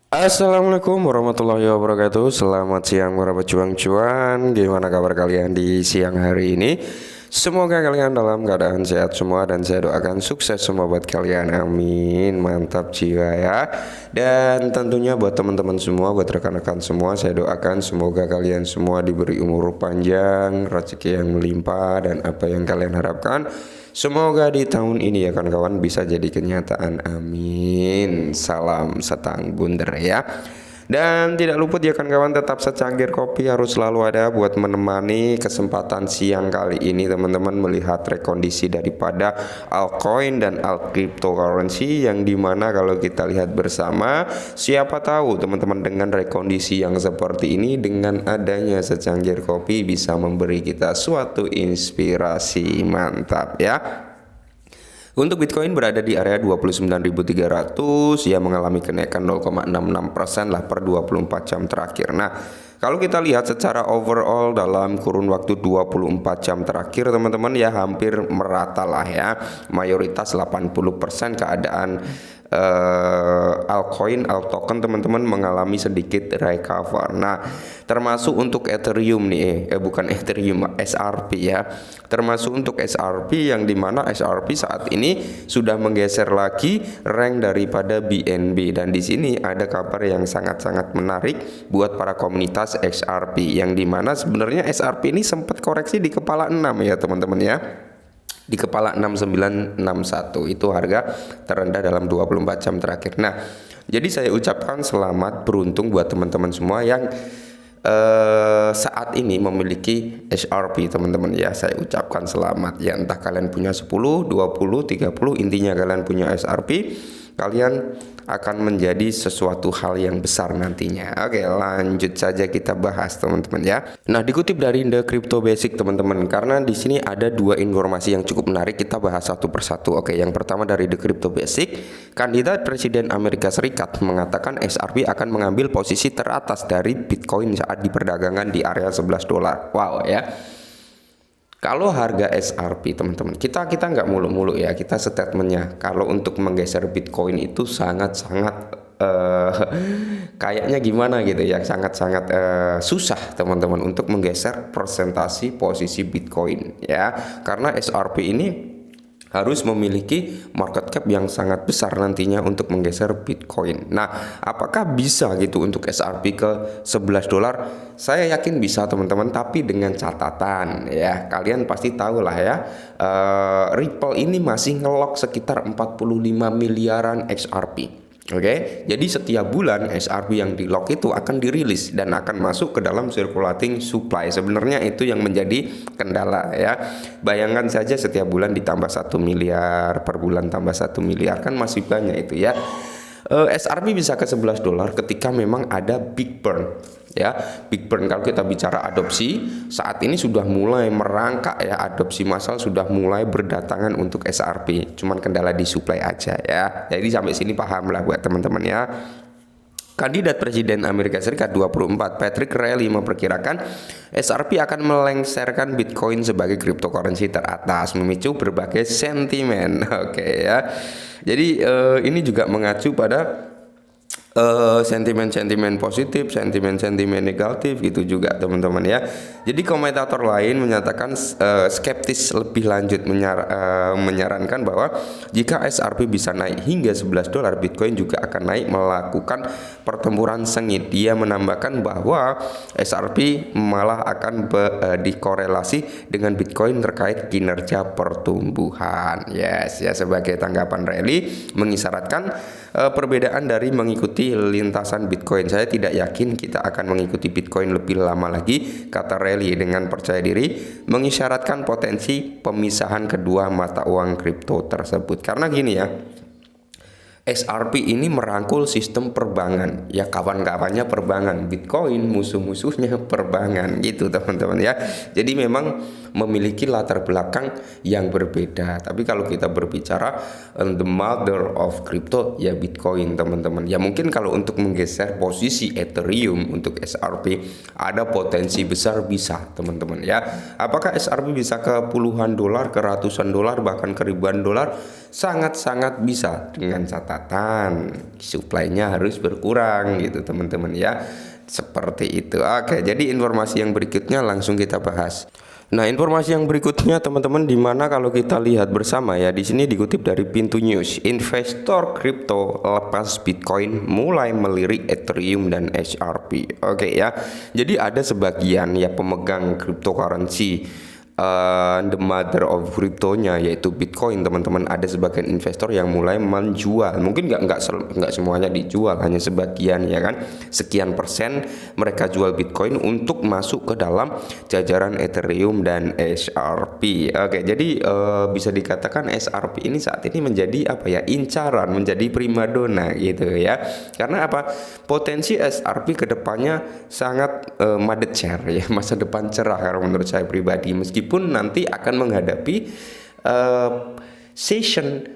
Assalamualaikum warahmatullahi wabarakatuh. Selamat siang para pejuang cuan. Gimana kabar kalian di siang hari ini? Semoga kalian dalam keadaan sehat semua dan saya doakan sukses semua buat kalian. Amin. Mantap jiwa ya. Dan tentunya buat teman-teman semua, buat rekan-rekan semua, saya doakan semoga kalian semua diberi umur panjang, rezeki yang melimpah dan apa yang kalian harapkan semoga di tahun ini ya kawan-kawan bisa jadi kenyataan. Amin. Salam setang bunder ya. Dan tidak luput ya kawan-kawan, tetap secangkir kopi harus selalu ada buat menemani kesempatan siang kali ini teman-teman melihat rekondisi daripada altcoin dan alt cryptocurrency, yang dimana kalau kita lihat bersama, siapa tahu teman-teman dengan rekondisi yang seperti ini, dengan adanya secangkir kopi bisa memberi kita suatu inspirasi. Mantap ya. Untuk Bitcoin berada di area 29.300 ya, mengalami kenaikan 0,66% lah per 24 jam terakhir. Nah, kalau kita lihat secara overall dalam kurun waktu 24 jam terakhir teman-teman ya, hampir merata lah ya. Mayoritas 80% keadaan altcoin, alt token teman-teman mengalami sedikit recover. Nah, termasuk untuk Ethereum nih, bukan Ethereum, SRP ya. Termasuk untuk SRP, yang dimana SRP saat ini sudah menggeser lagi rank daripada BNB, dan di sini ada kabar yang sangat-sangat menarik buat para komunitas XRP, yang dimana sebenarnya SRP ini sempat koreksi di kepala 6 ya teman-teman ya. Di kepala 6961 itu harga terendah dalam 24 jam terakhir. Nah, jadi saya ucapkan selamat beruntung buat teman-teman semua yang saat ini memiliki SRP teman-teman ya. Saya ucapkan selamat ya, entah kalian punya 10, 20, 30, intinya kalian punya SRP, kalian akan menjadi sesuatu hal yang besar nantinya. Oke, lanjut saja kita bahas teman-teman ya. Nah, dikutip dari The Crypto Basic teman-teman, karena di sini ada dua informasi yang cukup menarik, kita bahas satu persatu. Oke, yang pertama dari The Crypto Basic, kandidat Presiden Amerika Serikat mengatakan SRP akan mengambil posisi teratas dari Bitcoin saat diperdagangkan di area 11 dolar. Wow ya. Kalau harga SRP teman-teman, kita nggak muluk-muluk ya, kita statementnya kalau untuk menggeser Bitcoin itu sangat-sangat kayaknya gimana gitu ya, sangat-sangat susah teman-teman untuk menggeser presentasi posisi Bitcoin ya, karena SRP ini harus memiliki market cap yang sangat besar nantinya untuk menggeser Bitcoin. Nah, apakah bisa gitu untuk SRP ke 11 dolar? Saya yakin bisa teman-teman, tapi dengan catatan ya, kalian pasti tahu lah ya, Ripple ini masih ngelok sekitar 45 miliaran XRP. Oke, jadi setiap bulan SRP yang di lock itu akan dirilis dan akan masuk ke dalam circulating supply. Sebenarnya itu yang menjadi kendala ya. Bayangkan saja setiap bulan ditambah 1 miliar, per bulan tambah 1 miliar, kan masih banyak itu ya. SRP bisa ke 11 dolar ketika memang ada big burn ya. Big burn, kalau kita bicara adopsi, saat ini sudah mulai merangkak ya, adopsi massal sudah mulai berdatangan untuk SRP, cuman kendala di supply aja ya. Jadi sampai sini paham lah buat teman-teman ya. Kandidat Presiden Amerika Serikat 24 Patrick Reilly memperkirakan SRP akan melengsarkan Bitcoin sebagai cryptocurrency teratas, memicu berbagai sentimen. Oke ya. Jadi ini juga mengacu pada sentimen-sentimen positif, sentimen-sentimen negatif gitu juga teman-teman ya. Jadi komentator lain menyatakan skeptis lebih lanjut, menyarankan bahwa jika SRP bisa naik hingga 11 dolar, Bitcoin juga akan naik melakukan pertempuran sengit. Dia menambahkan bahwa SRP malah akan dikorelasi dengan Bitcoin terkait kinerja pertumbuhan. Yes ya, sebagai tanggapan Reilly mengisyaratkan perbedaan dari mengikuti lintasan Bitcoin. Saya tidak yakin kita akan mengikuti Bitcoin lebih lama lagi, kata Reilly dengan percaya diri, mengisyaratkan potensi pemisahan kedua mata uang kripto tersebut. Karena gini ya, XRP ini merangkul sistem perbankan ya, kawan-kawannya perbankan, Bitcoin musuh-musuhnya perbankan gitu teman-teman ya. Jadi memang memiliki latar belakang yang berbeda. Tapi kalau kita berbicara the mother of crypto ya Bitcoin teman-teman ya. Mungkin kalau untuk menggeser posisi Ethereum untuk SRP ada potensi besar bisa teman-teman ya. Apakah SRP bisa ke puluhan dolar, ke ratusan dolar, bahkan ke ribuan dolar? sangat-sangat bisa, dengan catatan supply-nya harus berkurang gitu teman-teman ya. Seperti itu. Oke, jadi informasi yang berikutnya langsung kita bahas. Nah, informasi yang berikutnya teman-teman, dimana kalau kita lihat bersama ya, di sini dikutip dari Pintu News, investor kripto lepas Bitcoin mulai melirik Ethereum dan XRP. Oke ya, jadi ada sebagian ya pemegang cryptocurrency, the mother of cryptonya yaitu Bitcoin teman-teman. Ada sebagian investor yang mulai menjual, mungkin nggak semuanya dijual, hanya sebagian ya kan, sekian persen mereka jual Bitcoin untuk masuk ke dalam jajaran Ethereum dan XRP. Oke, jadi bisa dikatakan XRP ini saat ini menjadi apa ya, incaran, menjadi primadona gitu ya. Karena apa? Potensi XRP kedepannya sangat madet cer ya, masa depan cerah kalau menurut saya pribadi, meskipun nanti akan menghadapi session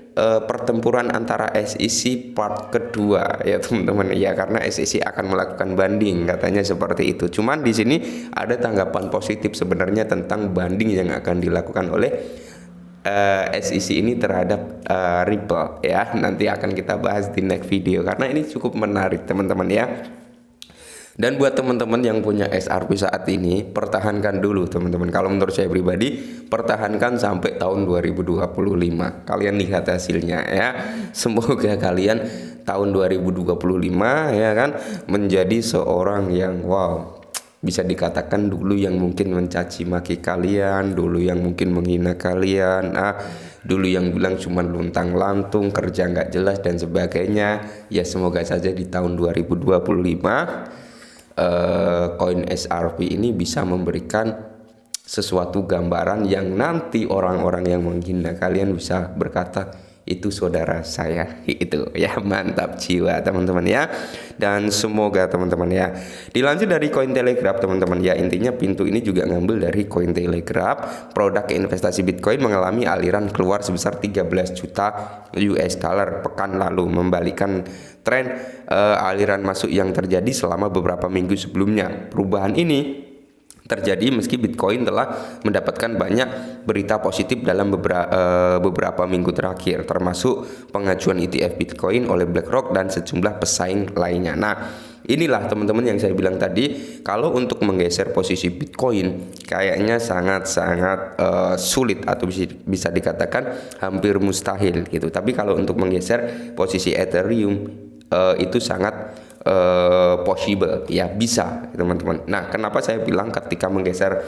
pertempuran antara SEC part kedua ya teman-teman ya, karena SEC akan melakukan banding katanya seperti itu. Cuman di sini ada tanggapan positif sebenarnya tentang banding yang akan dilakukan oleh SEC ini terhadap Ripple ya. Nanti akan kita bahas di next video karena ini cukup menarik teman-teman ya. Dan buat teman-teman yang punya XRP saat ini, pertahankan dulu teman-teman. Kalau menurut saya pribadi, pertahankan sampai tahun 2025. Kalian lihat hasilnya ya. Semoga kalian tahun 2025 ya kan menjadi seorang yang wow, bisa dikatakan dulu yang mungkin mencaci maki kalian, dulu yang mungkin menghina kalian, dulu yang bilang cuma luntang lantung, kerja nggak jelas dan sebagainya. Ya semoga saja di tahun 2025 koin XRP ini bisa memberikan sesuatu gambaran yang nanti orang-orang yang menghina kalian bisa berkata, itu saudara saya itu ya. Mantap jiwa teman-teman ya. Dan semoga teman-teman ya, dilanjut dari Cointelegraph teman-teman ya. Intinya Pintu ini juga ngambil dari Cointelegraph, produk investasi Bitcoin mengalami aliran keluar sebesar 13 juta US dollar pekan lalu, membalikan tren aliran masuk yang terjadi selama beberapa minggu sebelumnya. Perubahan ini terjadi meski Bitcoin telah mendapatkan banyak berita positif dalam beberapa minggu terakhir, termasuk pengajuan ETF Bitcoin oleh BlackRock dan sejumlah pesaing lainnya. Nah, inilah teman-teman yang saya bilang tadi, kalau untuk menggeser posisi Bitcoin kayaknya sangat-sangat sulit atau bisa dikatakan hampir mustahil gitu. Tapi kalau untuk menggeser posisi Ethereum itu sangat possible ya, bisa teman-teman. Nah, kenapa saya bilang ketika menggeser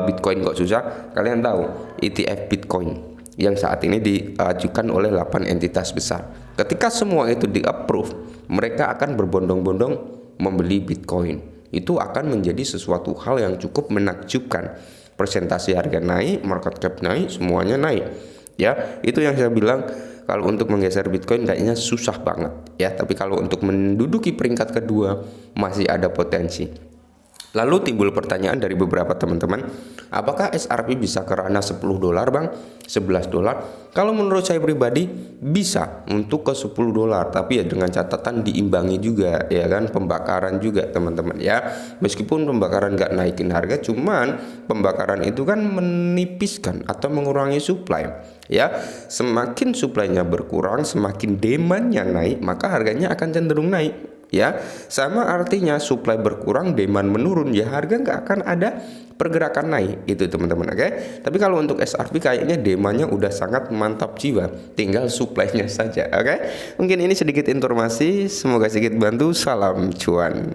Bitcoin kok susah? Kalian tahu ETF Bitcoin yang saat ini diajukan oleh 8 entitas besar, ketika semua itu di-approve, mereka akan berbondong-bondong membeli Bitcoin. Itu akan menjadi sesuatu hal yang cukup menakjubkan. Presentasi harga naik, market cap naik, semuanya naik ya. Itu yang saya bilang, kalau untuk menggeser Bitcoin kayaknya susah banget ya. Tapi kalau untuk menduduki peringkat kedua masih ada potensi. Lalu timbul pertanyaan dari beberapa teman-teman, apakah XRP bisa ke ranah 10 dolar bang? 11 dolar? Kalau menurut saya pribadi bisa untuk ke 10 dolar, tapi ya dengan catatan diimbangi juga ya kan, pembakaran juga teman-teman ya. Meskipun pembakaran nggak naikin harga, cuman pembakaran itu kan menipiskan atau mengurangi supply ya. Semakin supply-nya berkurang, semakin demand-nya naik, maka harganya akan cenderung naik ya. Sama artinya supply berkurang, demand menurun, ya harga nggak akan ada pergerakan naik itu teman-teman. Oke. Tapi kalau untuk XRP kayaknya demandnya udah sangat mantap jiwa, tinggal supply-nya saja. Oke. Mungkin ini sedikit informasi, semoga sedikit bantu. Salam cuan.